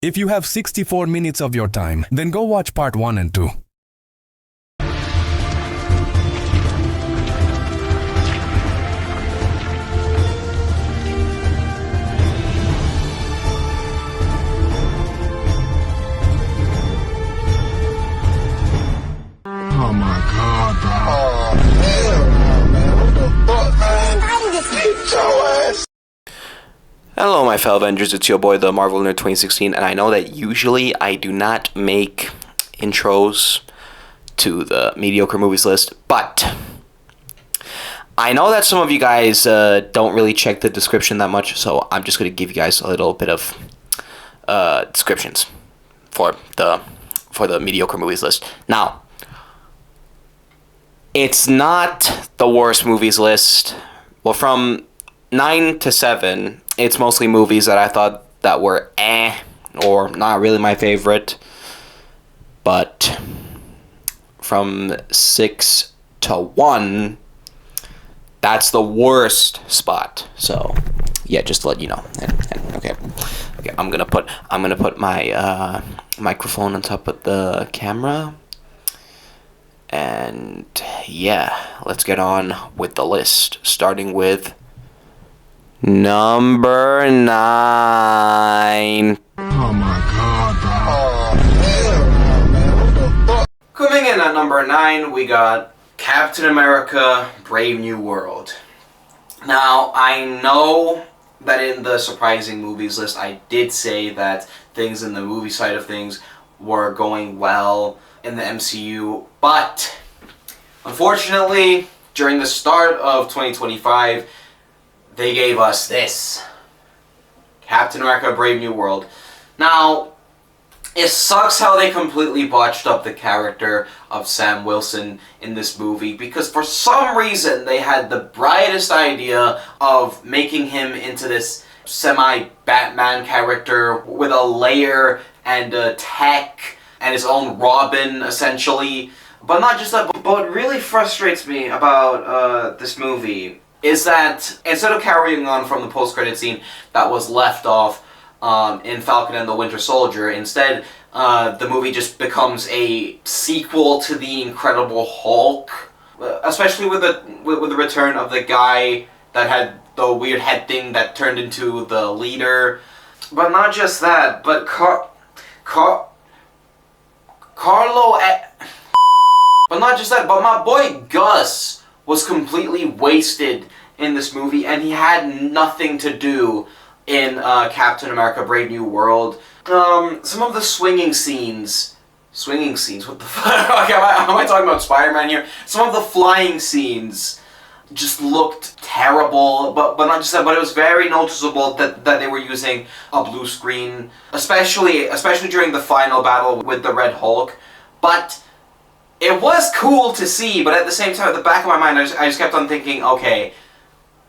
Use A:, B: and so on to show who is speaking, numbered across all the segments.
A: If you have 64 minutes of your time, then go watch part 1 and 2.
B: Oh my god, bro. Oh, hell no, man. What the fuck, man? I just hate your ass.
C: Hello my fellow Avengers, it's your boy the Marvel Nerd 2016, and I know that usually I do not make intros to the mediocre movies list, but I know that some of you guys don't really check the description that much, so I'm just going to give you guys a little bit of descriptions for the mediocre movies list. Now, it's not the worst movies list. Well, from 9 to 7, it's mostly movies that I thought that were or not really my favorite. But from 6 to 1, that's the worst spot. So yeah, just to let you know. Okay, I'm gonna put my microphone on top of the camera. And yeah, let's get on with the list, starting with number 9.
B: Oh my god, bro. Oh, hell no, man. What the fuck?
C: Coming in at number 9, we got Captain America: Brave New World. Now, I know that in the surprising movies list, I did say that things in the movie side of things were going well in the MCU, but unfortunately, during the start of 2025, they gave us this. Captain America: Brave New World. Now, it sucks how they completely botched up the character of Sam Wilson in this movie, because for some reason they had the brightest idea of making him into this semi-Batman character with a lair and a tech and his own Robin, essentially. But not just that, but what really frustrates me about this movie is that instead of carrying on from the post-credit scene that was left off in Falcon and the Winter Soldier, instead the movie just becomes a sequel to The Incredible Hulk, especially with the return of the guy that had the weird head thing that turned into the leader. But not just that, but but not just that, but my boy Gus was completely wasted in this movie, and he had nothing to do in Captain America: Brave New World. Some of the swinging scenes, what the fuck, am I talking about Spider-Man here? Some of the flying scenes just looked terrible, but not just that, but it was very noticeable that they were using a blue screen, especially during the final battle with the Red Hulk. But it was cool to see, but at the same time, at the back of my mind, I just kept on thinking, okay,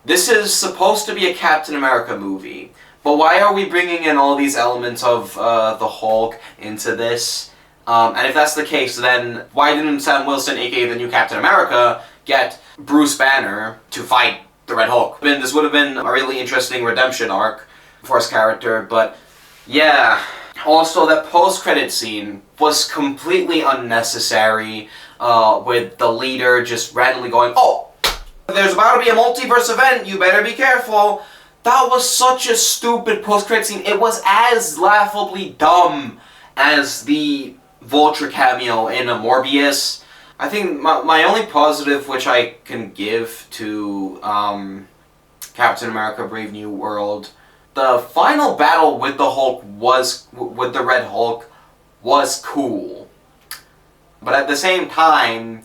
C: this is supposed to be a Captain America movie, but why are we bringing in all these elements of the Hulk into this? And if that's the case, then why didn't Sam Wilson, aka the new Captain America, get Bruce Banner to fight the Red Hulk? This would have been a really interesting redemption arc for his character, but yeah. Also, that post-credit scene was completely unnecessary, with the leader just randomly going, "Oh, there's about to be a multiverse event, you better be careful." That was such a stupid post-credit scene. It was as laughably dumb as the Vulture cameo in a Morbius. I think my only positive which I can give to Captain America: Brave New World, the final battle with the Hulk with the Red Hulk was cool. But at the same time,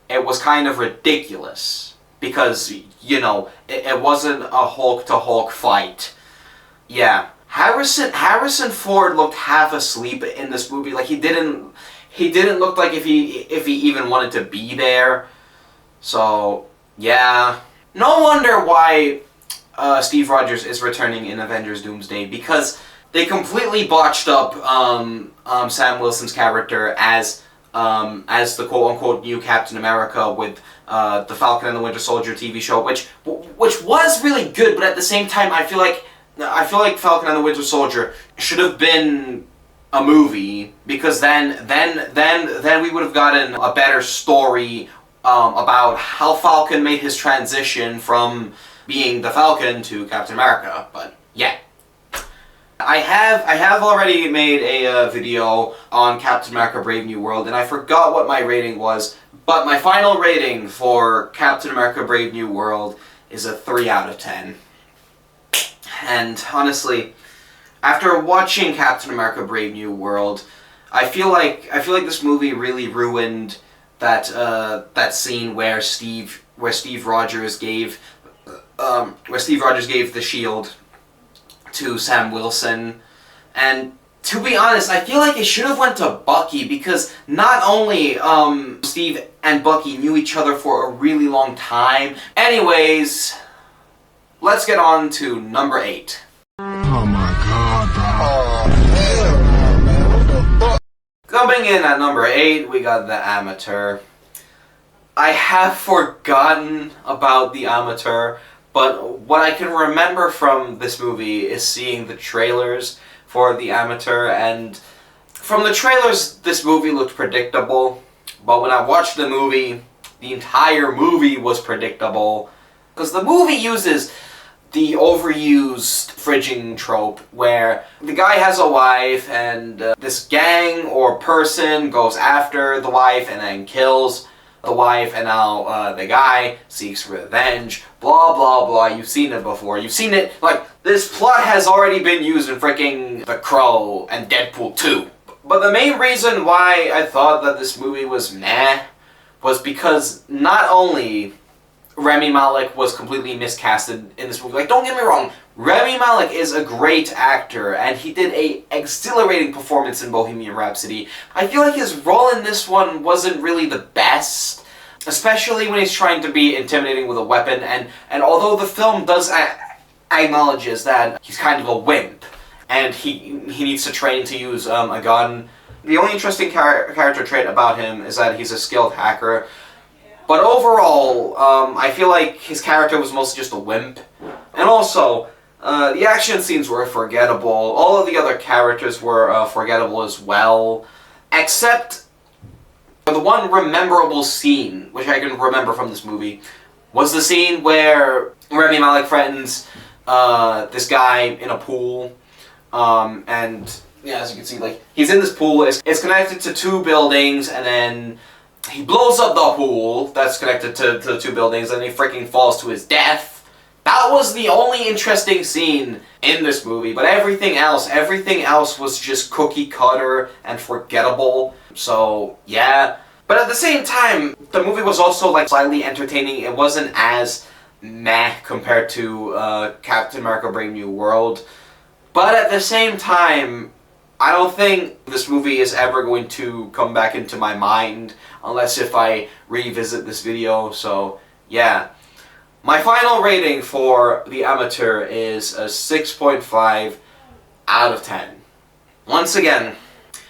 C: it was kind of ridiculous. Because, you know, it wasn't a Hulk-to-Hulk fight. Yeah. Harrison Ford looked half asleep in this movie. Like, he didn't look like if he even wanted to be there. So, yeah. No wonder why Steve Rogers is returning in Avengers Doomsday, because they completely botched up Sam Wilson's character as the quote-unquote new Captain America with the Falcon and the Winter Soldier TV show, which was really good, but at the same time I feel like I feel like Falcon and the Winter Soldier should have been a movie, because then we would have gotten a better story about how Falcon made his transition from being the Falcon to Captain America. But yeah, I have already made a video on Captain America: Brave New World, and I forgot what my rating was. But my final rating for Captain America: Brave New World is a 3 out of 10. And honestly, after watching Captain America: Brave New World, I feel like this movie really ruined that scene where Steve Rogers gave the shield to Sam Wilson. And to be honest, I feel like it should have went to Bucky, because not only Steve and Bucky knew each other for a really long time. Anyways, let's get on to number 8.
B: Oh my god, bro. Oh, hell, man. What the fuck?
C: Coming in at number 8, we got The Amateur. I have forgotten about The Amateur, but what I can remember from this movie is seeing the trailers for The Amateur, and from the trailers, this movie looked predictable, but when I watched the movie, the entire movie was predictable, because the movie uses the overused fridging trope where the guy has a wife, and this gang or person goes after the wife and then kills the wife, and now the guy seeks revenge, blah blah blah. You've seen it before. You've seen it, like, this plot has already been used in freaking The Crow and Deadpool 2. But the main reason why I thought that this movie was meh was because not only Rami Malek was completely miscasted in this movie. Like, don't get me wrong, Rami Malek is a great actor, and he did a exhilarating performance in Bohemian Rhapsody. I feel like his role in this one wasn't really the best, especially when he's trying to be intimidating with a weapon, and although the film does acknowledges that he's kind of a wimp, and he needs to train to use a gun, the only interesting character trait about him is that he's a skilled hacker. But overall, I feel like his character was mostly just a wimp. And also, the action scenes were forgettable. All of the other characters were forgettable as well. Except the one memorable scene, which I can remember from this movie, was the scene where Rami Malek threatens this guy in a pool. And yeah, as you can see, like, he's in this pool. It's connected to 2 buildings, and then he blows up the pool that's connected to the 2 buildings, and he freaking falls to his death. That was the only interesting scene in this movie, but everything else was just cookie cutter and forgettable. So, yeah. But at the same time, the movie was also, like, slightly entertaining. It wasn't as meh compared to Captain America: Brave New World. But at the same time, I don't think this movie is ever going to come back into my mind unless if I revisit this video. So yeah, my final rating for The Amateur is a 6.5 out of 10. Once again,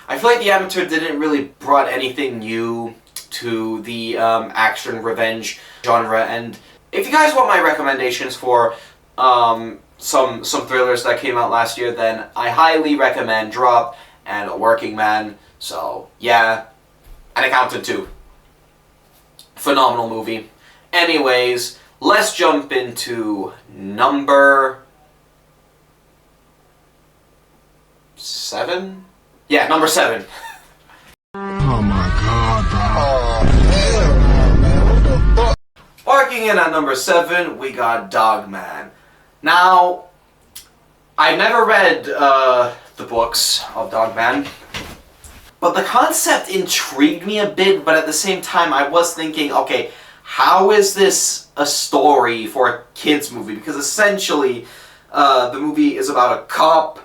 C: I feel like The Amateur didn't really brought anything new to the action revenge genre, and if you guys want my recommendations for some thrillers that came out last year, then I highly recommend Drop and A Working Man. So yeah, An Accountant 2. Phenomenal movie. Anyways, let's jump into number 7? Yeah, number 7.
B: Oh my god, bro. Oh, hell, man. What the fuck?
C: Barking in at number 7, we got Dogman. Now, I've never read the books of Dogman, but the concept intrigued me a bit, but at the same time I was thinking, okay, how is this a story for a kid's movie? Because essentially, the movie is about a cop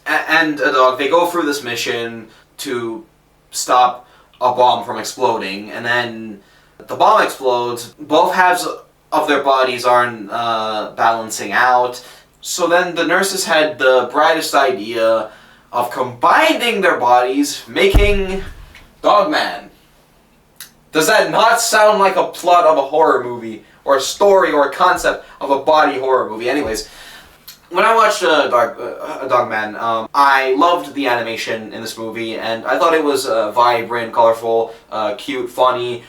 C: and a dog. They go through this mission to stop a bomb from exploding, and then the bomb explodes. Both halves of their bodies aren't balancing out. So then the nurses had the brightest idea of combining their bodies, making Dogman. Does that not sound like a plot of a horror movie, or a story, or a concept of a body horror movie? Anyways, when I watched Dogman, I loved the animation in this movie, and I thought it was vibrant, colorful, cute, funny,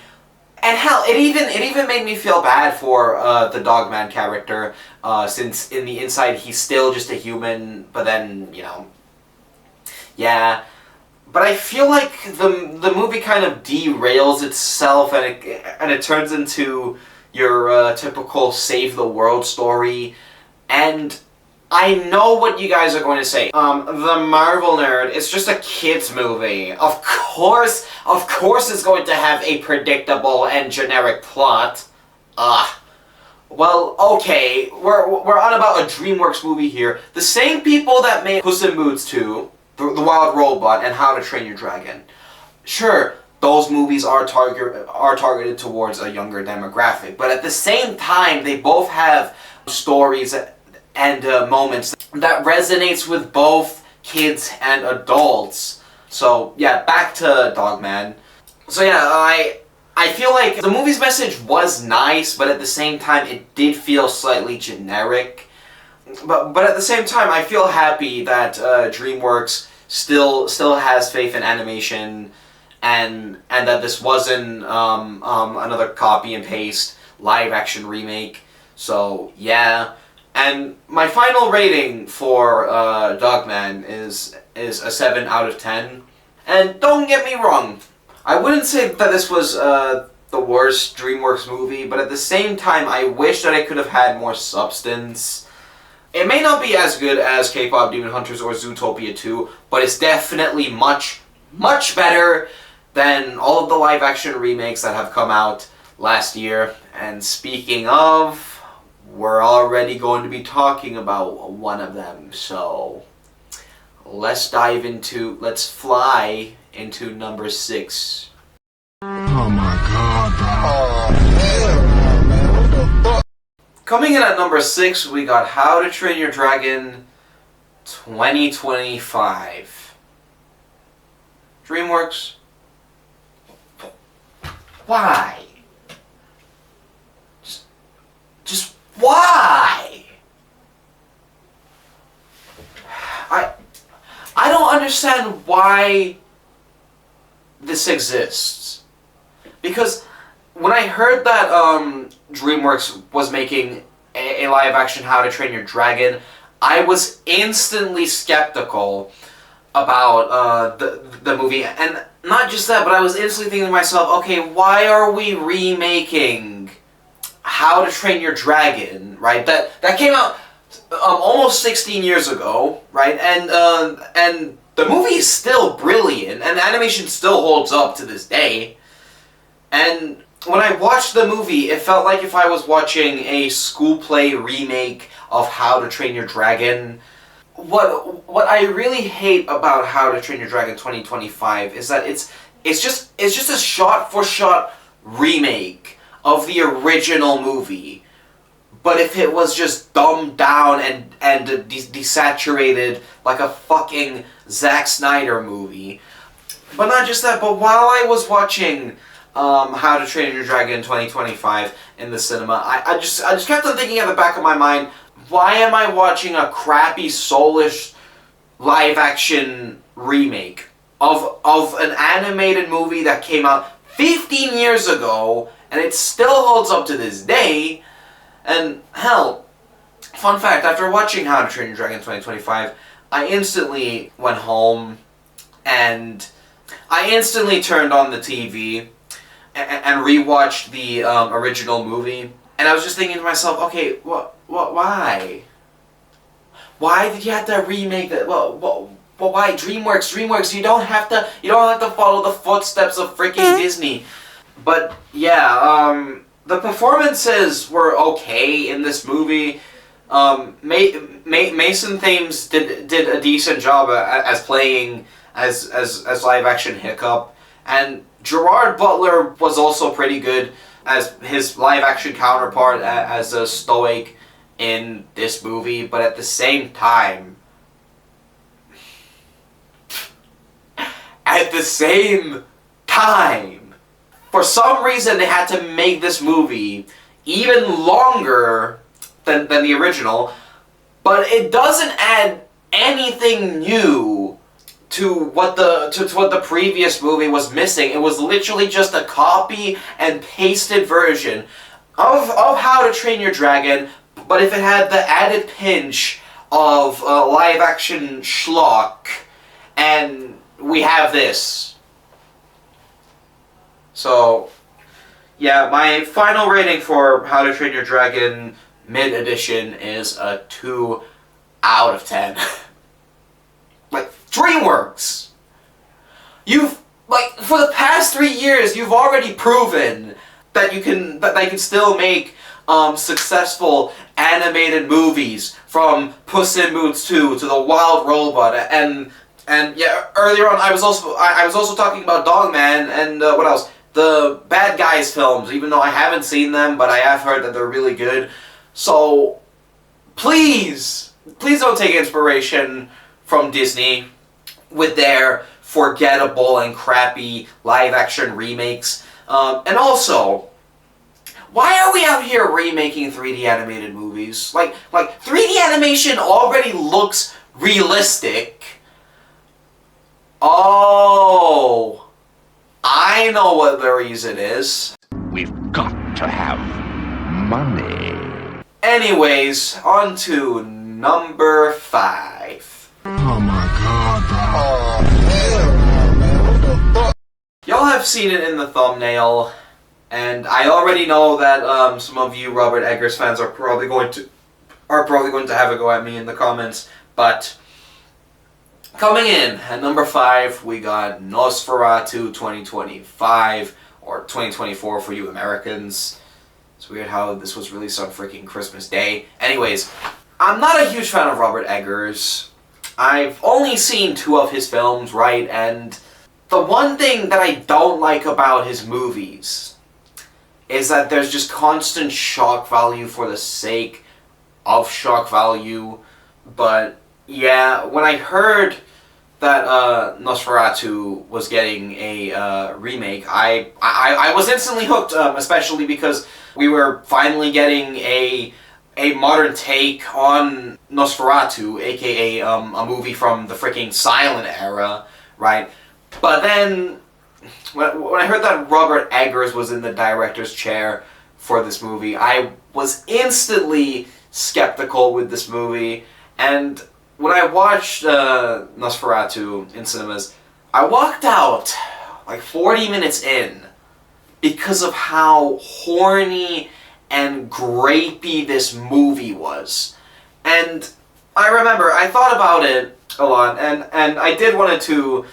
C: and hell, it even made me feel bad for the Dogman character, since in the inside he's still just a human, but then, you know, yeah. But I feel like the movie kind of derails itself, and it turns into your typical save the world story, and I know what you guys are going to say. The Marvel nerd, it's just a kid's movie. Of course it's going to have a predictable and generic plot. Well, okay, we're on about a DreamWorks movie here. The same people that made Puss in Boots 2, The Wild Robot, and How to Train Your Dragon. Sure, those movies are targeted towards a younger demographic, but at the same time, they both have stories and moments that resonates with both kids and adults. So yeah, back to Dogman. So yeah, I feel like the movie's message was nice, but at the same time it did feel slightly generic. But at the same time, I feel happy that DreamWorks still has faith in animation, and that this wasn't another copy and paste live action remake. So yeah. And my final rating for Dogman is a 7 out of 10. And don't get me wrong, I wouldn't say that this was the worst DreamWorks movie, but at the same time, I wish that it could have had more substance. It may not be as good as K-Pop Demon Hunters or Zootopia 2, but it's definitely much, much better than all of the live-action remakes that have come out last year. And speaking of, we're already going to be talking about one of them, so let's fly into number 6.
B: Oh my god, bro. Oh, man, what the fuck?
C: Coming in at number 6, we got How to Train Your Dragon 2025. DreamWorks, why? Just why? I don't understand why this exists. Because when I heard that DreamWorks was making a live action How to Train Your Dragon, I was instantly skeptical about the movie. And not just that, but I was instantly thinking to myself, okay, why are we remaking How to Train Your Dragon, right? That came out almost 16 years ago, right? And the movie is still brilliant, and the animation still holds up to this day. And when I watched the movie, it felt like if I was watching a school play remake of How to Train Your Dragon. What I really hate about How to Train Your Dragon 2025 is that it's just a shot-for-shot remake of the original movie. But if it was just dumbed down and desaturated like a fucking Zack Snyder movie. But not just that, but while I was watching How to Train Your Dragon 2025 in the cinema, I just kept on thinking at the back of my mind, why am I watching a crappy, soulish live-action remake of an animated movie that came out 15 years ago, and it still holds up to this day? And hell, fun fact, after watching How to Train Your Dragon 2025, I instantly went home and I instantly turned on the TV and rewatched the original movie. And I was just thinking to myself, okay, why? Why did you have to remake that? Well, why DreamWorks? You don't have to follow the footsteps of freaking Disney. But yeah, the performances were okay in this movie. Mason Thames did a decent job as playing as live action Hiccup, and Gerard Butler was also pretty good as his live action counterpart as a Stoic in this movie. But at the same time, for some reason, they had to make this movie even longer than the original, but it doesn't add anything new to what the previous movie was missing. It was literally just a copy and pasted version of How to Train Your Dragon, but if it had the added pinch of live action schlock, and we have this. So, yeah, my final rating for How to Train Your Dragon Mid Edition is a 2 out of 10. Like, DreamWorks! You've, like, for the past 3 years, you've already proven that you can still make successful animated movies, from Puss in Boots 2 to The Wild Robot, and yeah, earlier on I was also talking about Dogman and what else? The Bad Guys films, even though I haven't seen them, but I have heard that they're really good. So please don't take inspiration from Disney with their forgettable and crappy live-action remakes. And also, why are we out here remaking 3D animated movies? Like 3D animation already looks realistic. Oh, I know what the reason is.
D: We've got to have money.
C: Anyways, on to number 5.
B: Oh my god, bro. Oh, hell no, man. What the fuck?
C: Y'all have seen it in the thumbnail, and I already know that some of you Robert Eggers fans are probably going to have a go at me in the comments, but coming in at number 5, we got Nosferatu 2025, or 2024 for you Americans. It's weird how this was released on freaking Christmas Day. Anyways, I'm not a huge fan of Robert Eggers. I've only seen 2 of his films, right? And the one thing that I don't like about his movies is that there's just constant shock value for the sake of shock value. But yeah, when I heard that Nosferatu was getting a remake, I was instantly hooked, especially because we were finally getting a modern take on Nosferatu, aka a movie from the freaking silent era, right? But then, when I heard that Robert Eggers was in the director's chair for this movie, I was instantly skeptical with this movie, and when I watched Nosferatu in cinemas, I walked out like 40 minutes in because of how horny and grapey this movie was. And I remember, I thought about it a lot, and I did wanted to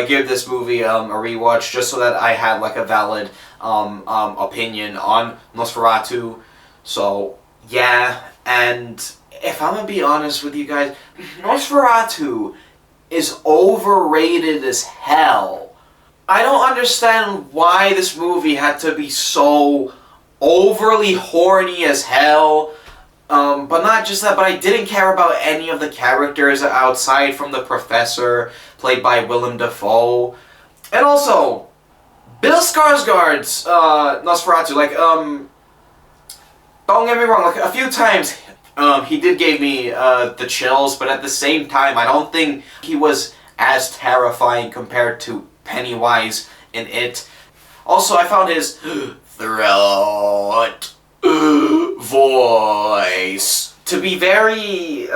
C: give this movie a rewatch just so that I had like a valid opinion on Nosferatu. So yeah, and if I'm gonna be honest with you guys, Nosferatu is overrated as hell. I don't understand why this movie had to be so overly horny as hell. But not just that, but I didn't care about any of the characters outside from the professor, played by Willem Dafoe. And also, Bill Skarsgård's Nosferatu, like, don't get me wrong, like, a few times he did give me the chills, but at the same time, I don't think he was as terrifying compared to Pennywise in It. Also, I found his throat voice to be very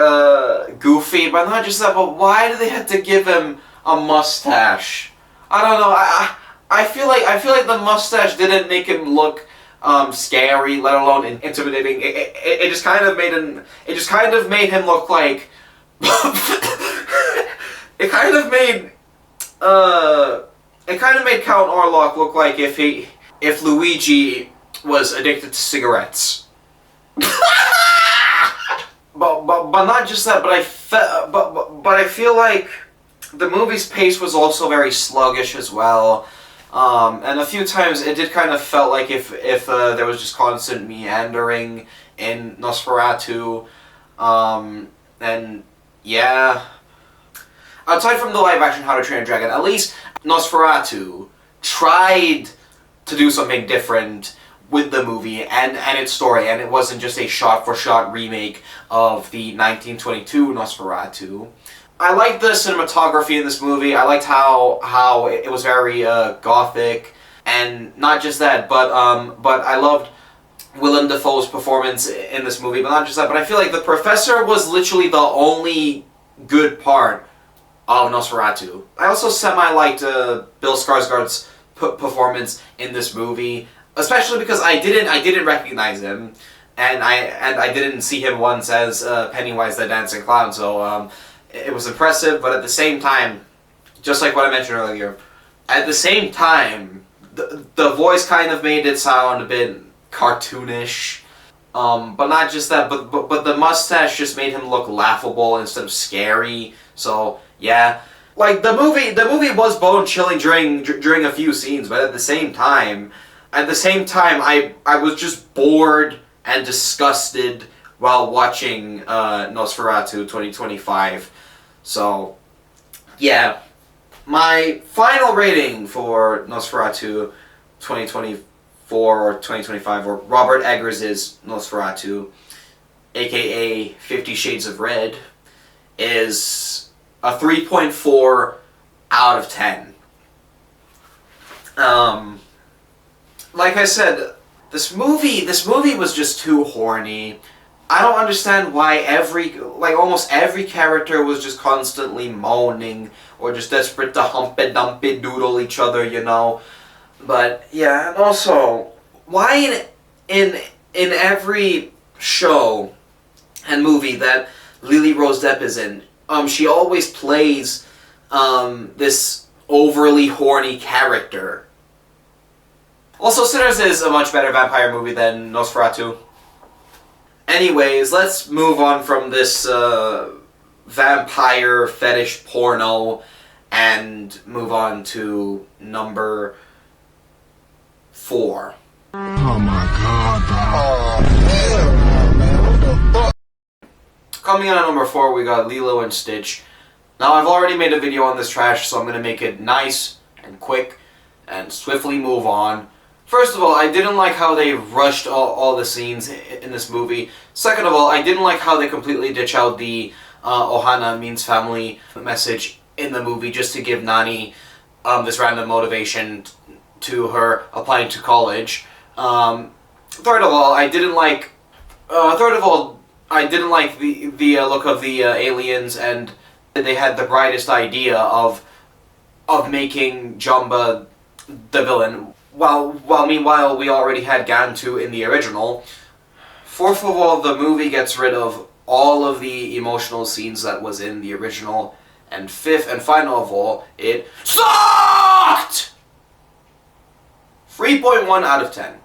C: goofy, but not just that, but why do they have to give him a mustache? I don't know, I feel like the mustache didn't make him look scary, let alone intimidating. It just kind of made him look like it kind of made Count Orlok look like if Luigi was addicted to cigarettes. but not just that, but I feel like the movie's pace was also very sluggish as well. And a few times it did kind of felt like if there was just constant meandering in Nosferatu. And yeah, aside from the live action How to Train Your Dragon, at least Nosferatu tried to do something different with the movie and its story, and it wasn't just a shot-for-shot remake of the 1922 Nosferatu. I liked the cinematography in this movie. I liked how it was very gothic, and not just that, but I loved Willem Dafoe's performance in this movie. But not just that, but I feel like the professor was literally the only good part of Nosferatu. I also semi-liked Bill Skarsgård's performance in this movie, especially because I didn't recognize him, and I didn't see him once as Pennywise the Dancing Clown. So it was impressive, but at the same time, just like what I mentioned earlier, at the same time, the voice kind of made it sound a bit cartoonish. But not just that, but the mustache just made him look laughable instead of scary. So yeah, like the movie was bone chilling during a few scenes, but at the same time, I was just bored and disgusted while watching Nosferatu 2025. So yeah, my final rating for Nosferatu 2024 or 2025, or Robert Eggers' Nosferatu, aka 50 Shades of Red, is a 3.4 out of 10. Like I said, this movie was just too horny. I don't understand why almost every character was just constantly moaning or just desperate to humpy dumpy doodle each other, you know. But yeah, and also, why in every show and movie that Lily Rose Depp is in, she always plays this overly horny character. Also, Sinners is a much better vampire movie than Nosferatu. Anyways, let's move on from this vampire fetish porno and move on to number 4.
B: Oh my god, oh, man, what the fuck?
C: Coming in at number 4, we got Lilo and Stitch. Now, I've already made a video on this trash, so I'm going to make it nice and quick and swiftly move on. First of all, I didn't like how they rushed all the scenes in this movie. Second of all, I didn't like how they completely ditch out the Ohana means family message in the movie just to give Nani this random motivation to her applying to college. Third of all, I didn't like the look of the aliens, and they had the brightest idea of making Jumba the villain. While meanwhile we already had Gantu in the original. Fourth of all, the movie gets rid of all of the emotional scenes that was in the original. And fifth and final of all, it sucked! 3.1 out of 10.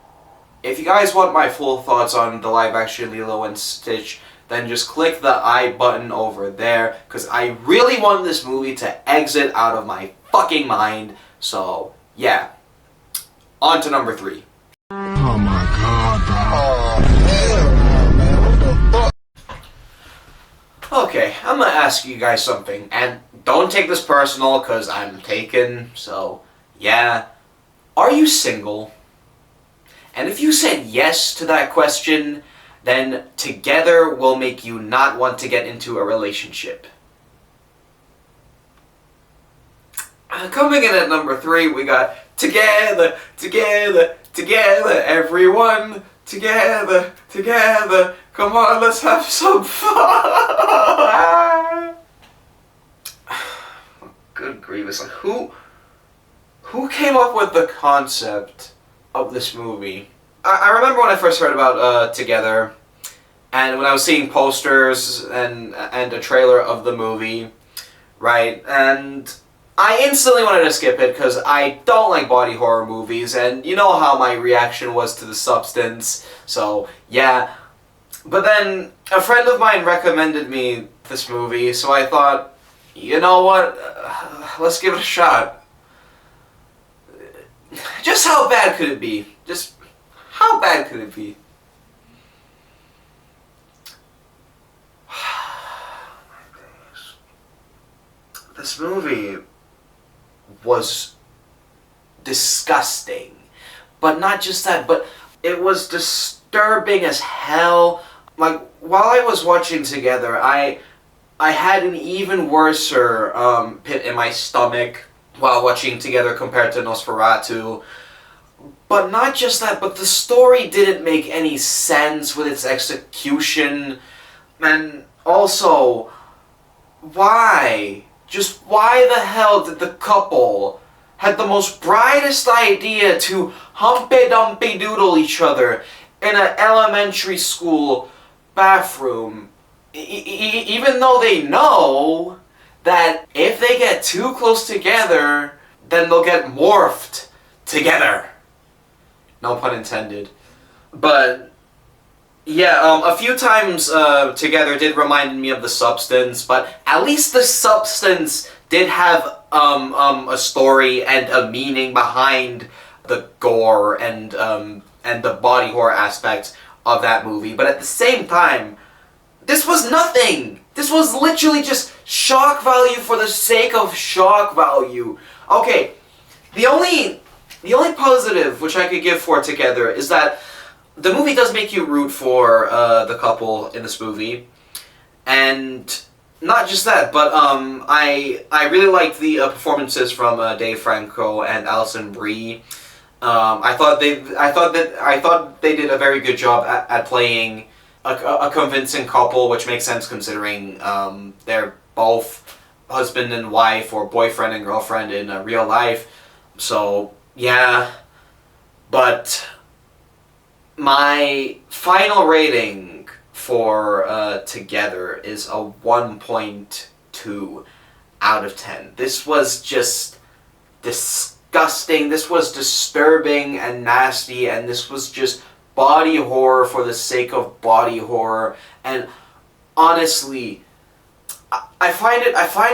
C: If you guys want my full thoughts on the live action Lilo and Stitch, then just click the I button over there, because I really want this movie to exit out of my fucking mind. So yeah. On to number 3.
B: Oh my god, oh, man, what the fuck?
C: Okay, I'm gonna ask you guys something, and don't take this personal, because I'm taken, so yeah. Are you single? And if you said yes to that question, then together will make you not want to get into a relationship. Coming in at number 3, we got Together, together, together, everyone, together, together, come on, let's have some fun! Good grievous, like, who came up with the concept of this movie? I remember when I first heard about Together, and when I was seeing posters and a trailer of the movie, right, and I instantly wanted to skip it because I don't like body horror movies, and you know how my reaction was to The Substance, so yeah. But then a friend of mine recommended me this movie, so I thought, you know what, let's give it a shot. Just how bad could it be? Just how bad could it be? This movie was disgusting. But not just that, but it was disturbing as hell. Like, while I was watching together, I had an even worser pit in my stomach while watching together compared to Nosferatu. But not just that, but the story didn't make any sense with its execution. And also, why? Just why the hell did the couple had the most brightest idea to humpy-dumpy-doodle each other in an elementary school bathroom, even though they know that if they get too close together, then they'll get morphed together. No pun intended. But yeah, a few times together did remind me of The Substance, but at least The Substance did have a story and a meaning behind the gore and the body horror aspects of that movie. But at the same time, this was nothing. This was literally just shock value for the sake of shock value. Okay, the only positive which I could give for Together is that the movie does make you root for the couple in this movie, and not just that, but I really liked the performances from Dave Franco and Alison Brie. I thought they did a very good job at playing a convincing couple, which makes sense considering they're both husband and wife or boyfriend and girlfriend in real life. So yeah, but my final rating for Together is a 1.2 out of 10. This was just disgusting. This was disturbing and nasty, and this was just body horror for the sake of body horror. And honestly, I find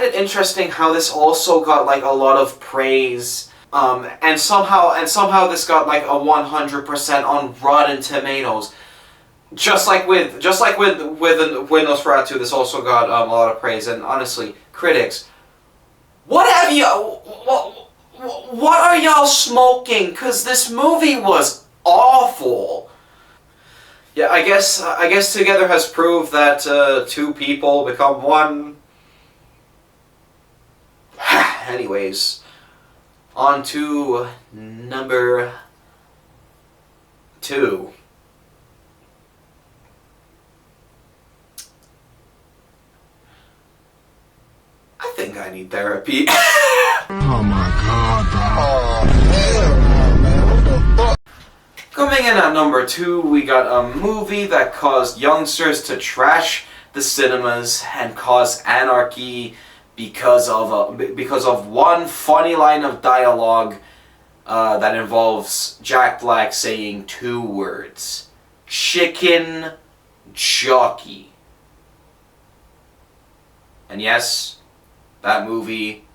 C: it interesting how this also got like a lot of praise, and somehow this got like a 100% on Rotten Tomatoes. Just like with Nosferatu, this also got a lot of praise. And honestly, critics, what are y'all smoking? 'Cause this movie was awful. Yeah, I guess Together has proved that two people become one. Anyways, on to number 2. I think I need therapy.
B: Oh my god, bro. Oh, hell no, man. What the fuck?
C: Coming in at number 2, we got a movie that caused youngsters to trash the cinemas and cause anarchy because of one funny line of dialogue that involves Jack Black saying 2 words: chicken jockey. And yes, that movie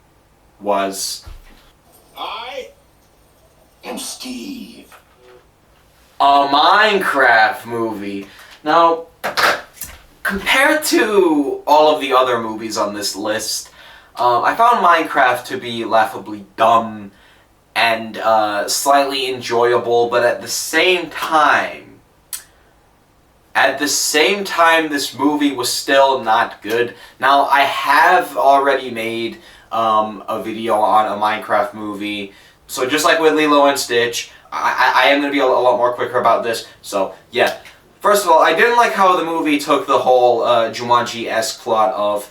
C: was
B: I am Steve.
C: a Minecraft movie. Now, compared to all of the other movies on this list, I found Minecraft to be laughably dumb and slightly enjoyable, but at the same time, this movie was still not good. Now, I have already made a video on a Minecraft movie, so just like with Lilo and Stitch, I am going to be a lot more quicker about this. So yeah, first of all, I didn't like how the movie took the whole Jumanji-esque plot of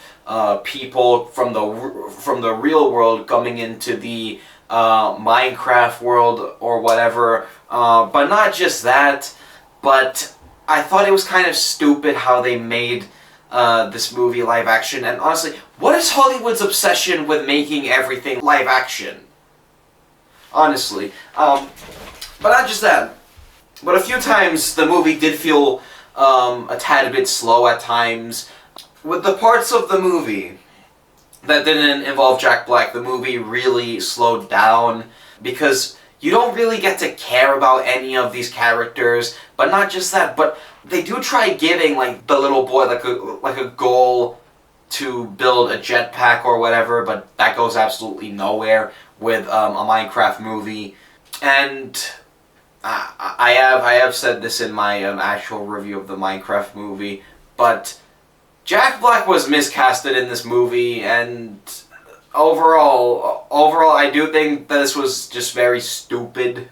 C: people from the real world coming into the Minecraft world or whatever, but not just that, but I thought it was kind of stupid how they made this movie live action. And honestly, what is Hollywood's obsession with making everything live action? Honestly, but not just that, but a few times the movie did feel a tad bit slow at times. With the parts of the movie that didn't involve Jack Black, the movie really slowed down because you don't really get to care about any of these characters. But not just that, but they do try giving like the little boy like a goal to build a jetpack or whatever, but that goes absolutely nowhere with a Minecraft movie. And I have said this in my actual review of the Minecraft movie, but Jack Black was miscasted in this movie, and overall, I do think that this was just very stupid.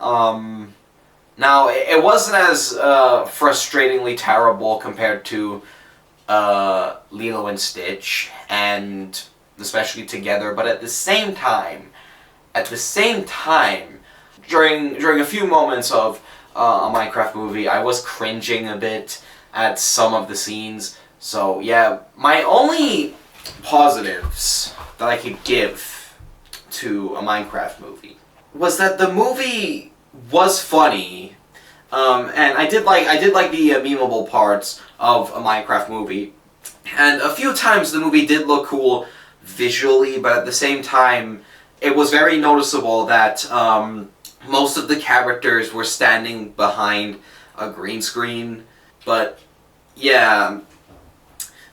C: Now, it wasn't as frustratingly terrible compared to Lilo and Stitch, and especially Together, but at the same time, during a few moments of a Minecraft movie, I was cringing a bit at some of the scenes. So yeah, my only positives that I could give to a Minecraft movie was that the movie was funny, and I did like the memeable parts of a Minecraft movie, and a few times the movie did look cool visually, but at the same time, it was very noticeable that most of the characters were standing behind a green screen. But yeah,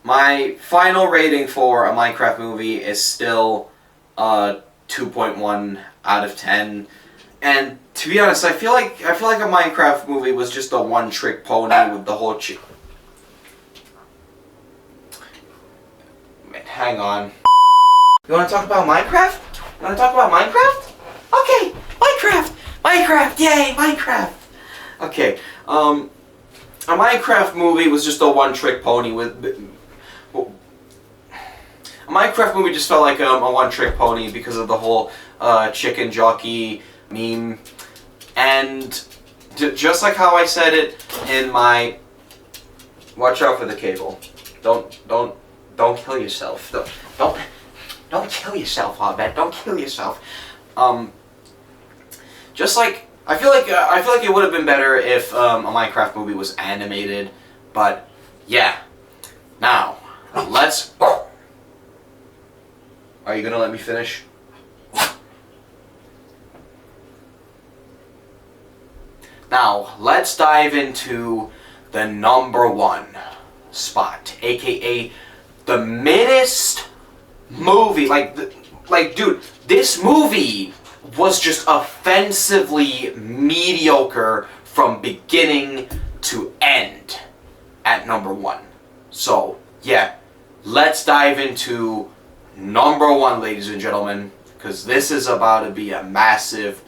C: my final rating for a Minecraft movie is still 2.1 out of 10. And to be honest, I feel like a Minecraft movie was just a one-trick pony with the whole Hang on. You want to talk about Minecraft? You want to talk about Minecraft? Okay, Minecraft, yay, Minecraft. Okay, a Minecraft movie was just a one-trick pony with. A Minecraft movie just felt like a one-trick pony because of the whole chicken jockey meme, and just like how I said it in my. Watch out for the cable. Don't kill yourself. Don't kill yourself, Hobbit. Don't kill yourself. Just like I feel like it would have been better if a Minecraft movie was animated, but yeah. Now let's. Are you gonna let me finish? Now let's dive into the #1 spot, aka the middest movie. Like, dude, this movie was just offensively mediocre from beginning to end at #1. So, yeah, let's dive into #1, ladies and gentlemen, because this is about to be a massive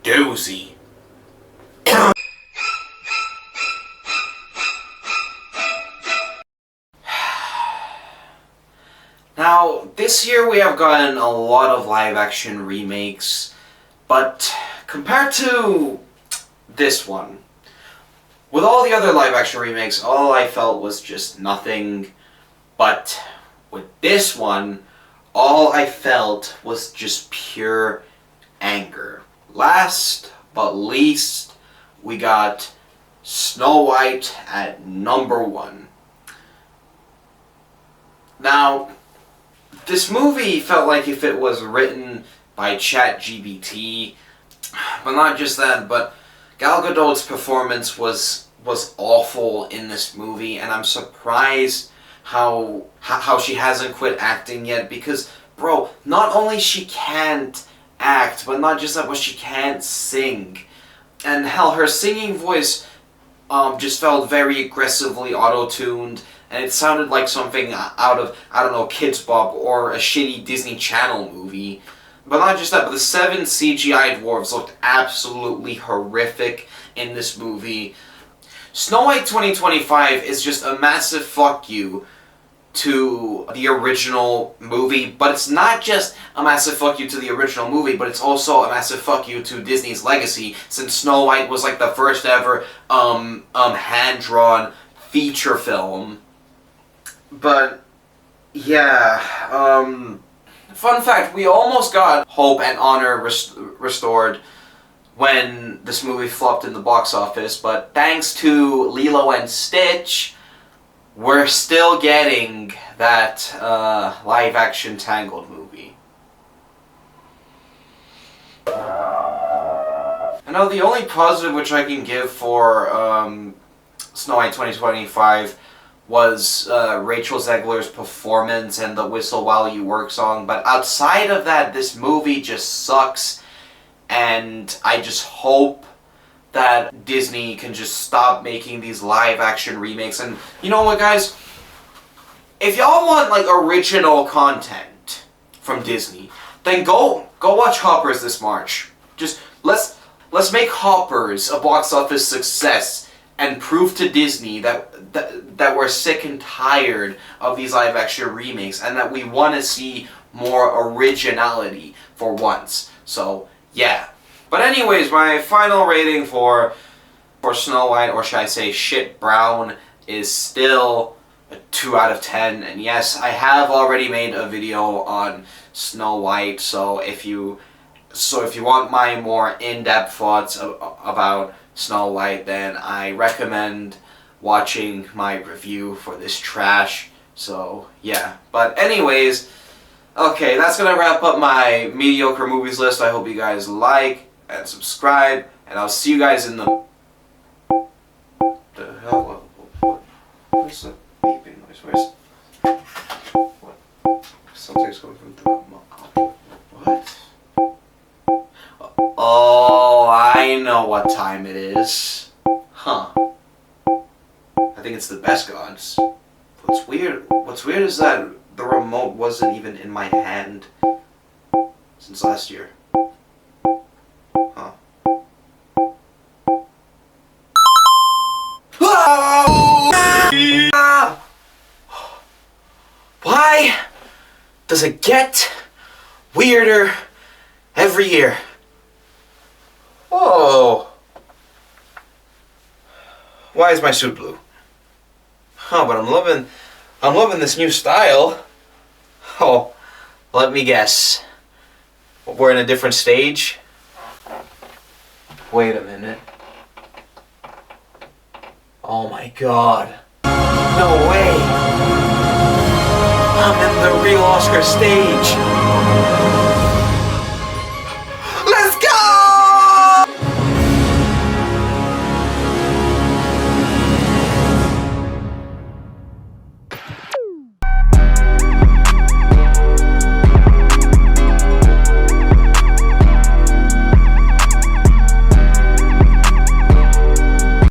C: doozy. Now, this year we have gotten a lot of live-action remakes, but compared to this one, with all the other live-action remakes, all I felt was just nothing. But with this one, all I felt was just pure anger. Last but least, we got Snow White at #1. Now, this movie felt like if it was written by ChatGPT, but not just that, but Gal Gadot's performance was awful in this movie, and I'm surprised how she hasn't quit acting yet, because, bro, not only she can't act, but not just that, but she can't sing. And hell, her singing voice just felt very aggressively auto-tuned, and it sounded like something out of, I don't know, Kids Bop or a shitty Disney Channel movie. But not just that, but the 7 CGI dwarves looked absolutely horrific in this movie. Snow White 2025 is just a massive fuck you to the original movie, but it's not just a massive fuck you to the original movie, but it's also a massive fuck you to Disney's legacy, since Snow White was like the first ever hand-drawn feature film. But yeah, fun fact, we almost got hope and honor restored when this movie flopped in the box office, but thanks to Lilo and Stitch, we're still getting that live-action Tangled movie. I know the only positive which I can give for Snow White 2025 was Rachel Zegler's performance and the Whistle While You Work song, but outside of that, this movie just sucks and I just hope that Disney can just stop making these live action remakes. And you know what, guys? If y'all want like original content from Disney, then go watch Hoppers this March. Just let's make Hoppers a box office success and prove to Disney that we're sick and tired of these live action remakes and that we want to see more originality for once. So yeah. But anyways, my final rating for Snow White, or should I say Shit Brown, is still a 2 out of 10. And yes, I have already made a video on Snow White, so if you want my more in-depth thoughts about Snow White, then I recommend watching my review for this trash. So yeah. But anyways, okay, that's gonna wrap up my mediocre movies list. I hope you guys like and subscribe, and I'll see you guys in the hell. Where's the beeping noise? What? Something's going through the what? Oh, I know what time it is. Huh. I think it's the Best Gods. What's weird is that the remote wasn't even in my hand since last year. Huh. Why does it get weirder every year? Oh. Why is my suit blue? Huh, but I'm loving this new style. Oh, let me guess. We're in a different stage? Wait a minute. Oh my god. No way. I'm in the real Oscar stage.